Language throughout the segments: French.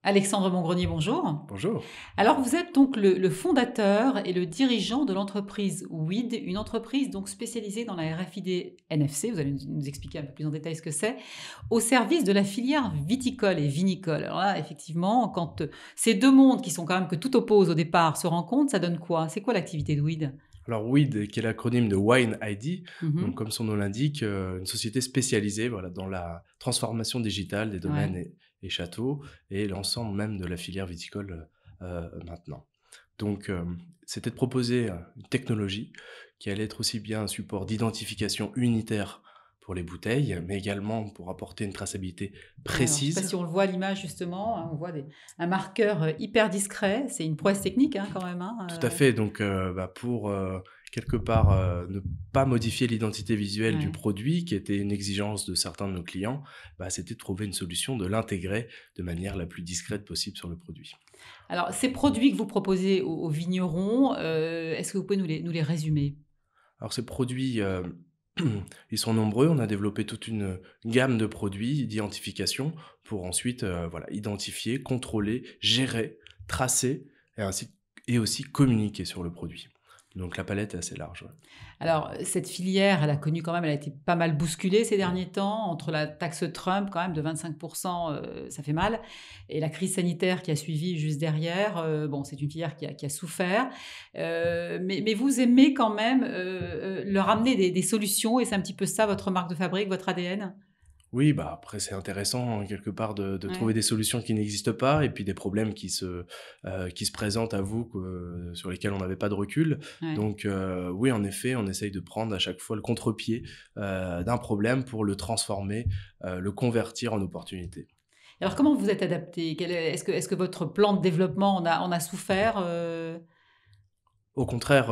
Alexandre Mongrenier, bonjour. Bonjour. Alors, vous êtes donc le fondateur et le dirigeant de l'entreprise WID, une entreprise donc spécialisée dans la RFID NFC, vous allez nous expliquer un peu plus en détail ce que c'est, au service de la filière viticole et vinicole. Alors là, effectivement, quand ces deux mondes qui sont quand même que tout oppose au départ se rencontrent, ça donne quoi? C'est quoi l'activité de WID? Alors WID, qui est l'acronyme de Wine ID, donc Mhm. comme son nom l'indique, une société spécialisée voilà, dans la transformation digitale des domaines Ouais. et châteaux et l'ensemble même de la filière viticole maintenant. Donc c'était de proposer une technologie qui allait être aussi bien un support d'identification unitaire pour les bouteilles, mais également pour apporter une traçabilité Ouais, alors, je ne sais pas précise. si on le voit à l'image justement, hein, on voit un marqueur hyper discret, c'est une prouesse technique hein, quand même. Hein, Tout à fait, donc pour, quelque part, ne pas modifier l'identité visuelle du ouais. produit, qui était une exigence de certains de nos clients, c'était de trouver une solution, de l'intégrer de manière la plus discrète possible sur le produit. Alors, ces produits que vous proposez aux vignerons, est-ce que vous pouvez nous les résumer? Alors ces produits, ils sont nombreux. On a développé toute une gamme de produits d'identification pour ensuite, voilà, identifier, contrôler, gérer, tracer et aussi communiquer sur le produit. Donc la palette est assez large, ouais. Alors, cette filière, elle a connu quand même elle a été pas mal bousculée ces derniers temps entre la taxe Trump quand même de 25 ça fait mal et la crise sanitaire qui a suivi juste derrière, bon, c'est une filière qui a souffert, mais vous aimez quand même, leur amener des solutions et c'est un petit peu ça votre marque de fabrique, votre ADN? Oui, après c'est intéressant, hein, quelque part de trouver Ouais, des solutions qui n'existent pas et puis des problèmes qui se présentent à vous sur lesquels on n'avait pas de recul. ouais. Donc oui, en effet, on essaye de prendre à chaque fois le contre-pied, d'un problème pour le transformer, le convertir en opportunité. Alors comment vous êtes adapté? Est-ce que votre plan de développement en a souffert, Au contraire,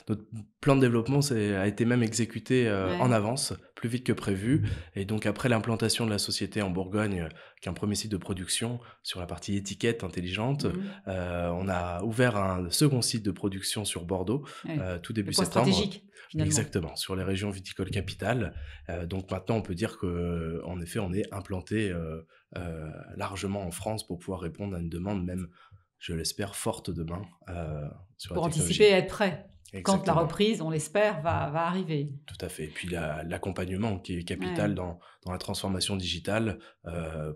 notre plan de développement a été même exécuté, en Ouais. avance, plus vite que prévu et donc après l'implantation de la société en Bourgogne, qui est un premier site de production sur la partie étiquette intelligente, Mmh. on a ouvert un second site de production sur Bordeaux, Ouais. tout Le début point septembre. stratégique, finalement. Exactement, sur les régions viticoles capitales, donc maintenant on peut dire qu'en effet on est implanté, largement en France pour pouvoir répondre à une demande même, je l'espère, forte demain, sur la Pour anticiper et technologie. être prêt. Quand la Exactement, reprise, on l'espère, va arriver. tout à fait. Et puis l'accompagnement qui est capital Ouais. dans la transformation digitale,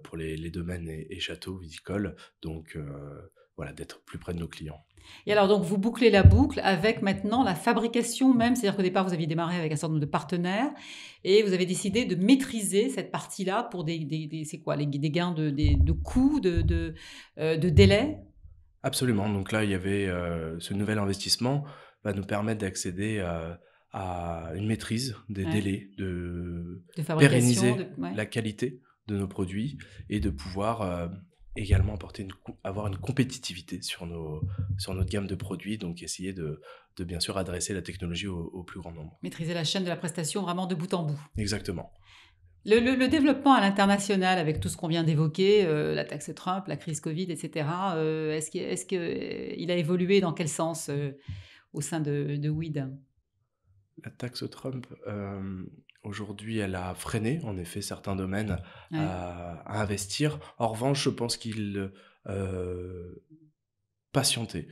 pour les domaines et châteaux viticoles, donc voilà, d'être plus près de nos clients. Et alors donc vous bouclez la boucle avec maintenant la fabrication même, c'est-à-dire qu'au départ vous aviez démarré avec un certain nombre de partenaires et vous avez décidé de maîtriser cette partie-là pour des c'est quoi? Des gains de coûts, de délais? Absolument, donc là, il y avait, ce nouvel investissement va nous permettre d'accéder, à une maîtrise des Ouais. délais, de De fabrication, pérenniser ouais. la qualité de nos produits et de pouvoir, également avoir une compétitivité sur notre gamme de produits, donc essayer de bien sûr adresser la technologie au plus grand nombre. Maîtriser la chaîne de la prestation vraiment de bout en bout. Exactement. Le développement à l'international avec tout ce qu'on vient d'évoquer, la taxe Trump, la crise Covid et cetera, est-ce qu'il a évolué dans quel sens, au sein de WID? La taxe Trump, aujourd'hui, elle a freiné, en effet, certains domaines Ouais. à investir. En revanche, je pense qu'il, patienter,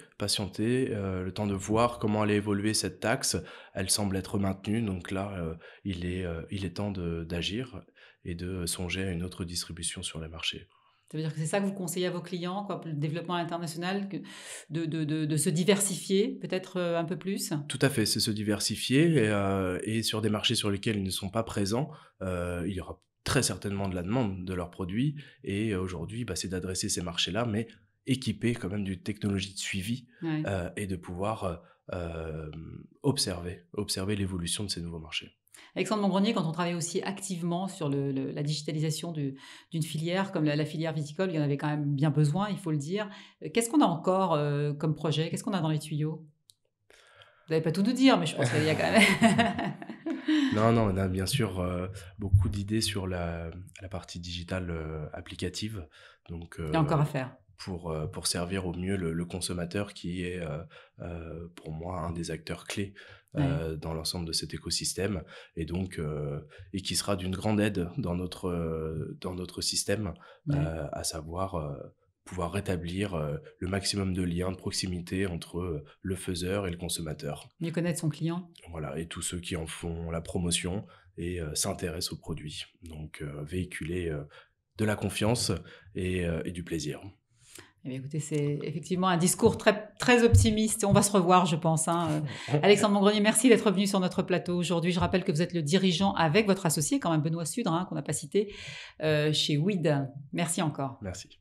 le temps de voir comment allait évoluer cette taxe. Elle semble être maintenue, donc là, il est temps d'agir et de songer à une autre distribution sur les marchés. Ça veut dire que c'est ça que vous conseillez à vos clients, quoi, pour le développement international, que de se diversifier peut-être, un peu plus? Tout à fait, c'est se diversifier et sur des marchés sur lesquels ils ne sont pas présents, il y aura très certainement de la demande de leurs produits et aujourd'hui, c'est d'adresser ces marchés-là, mais équipés quand même d'une technologie de suivi, Ouais. et de pouvoir, observer l'évolution de ces nouveaux marchés. Alexandre Mongrenier, quand on travaille aussi activement sur la digitalisation d'une filière comme la filière viticole, il y en avait quand même bien besoin, il faut le dire. Qu'est-ce qu'on a encore, comme projet? Qu'est-ce qu'on a dans les tuyaux? Vous n'allez pas tout nous dire, mais je pense qu'il y a quand même Non, non, on a bien sûr, beaucoup d'idées sur la partie digitale, applicative, donc il y a encore à faire. pour servir au mieux le consommateur qui est, pour moi un des acteurs clés, Ouais, dans l'ensemble de cet écosystème et donc et qui sera d'une grande aide dans notre système, ouais. à savoir, pouvoir rétablir le maximum de liens de proximité entre le faiseur et le consommateur. Mieux connaître son client. Voilà, et tous ceux qui en font la promotion et s'intéressent au produit. Donc, véhiculer de la confiance et du plaisir. Eh bien, écoutez, c'est effectivement un discours très, très optimiste. On va se revoir, je pense, hein. Alexandre Mongrenier, merci d'être venu sur notre plateau aujourd'hui. Je rappelle que vous êtes le dirigeant avec votre associé, quand même Benoît Sudre, hein, qu'on n'a pas cité, chez WID. Merci encore. Merci.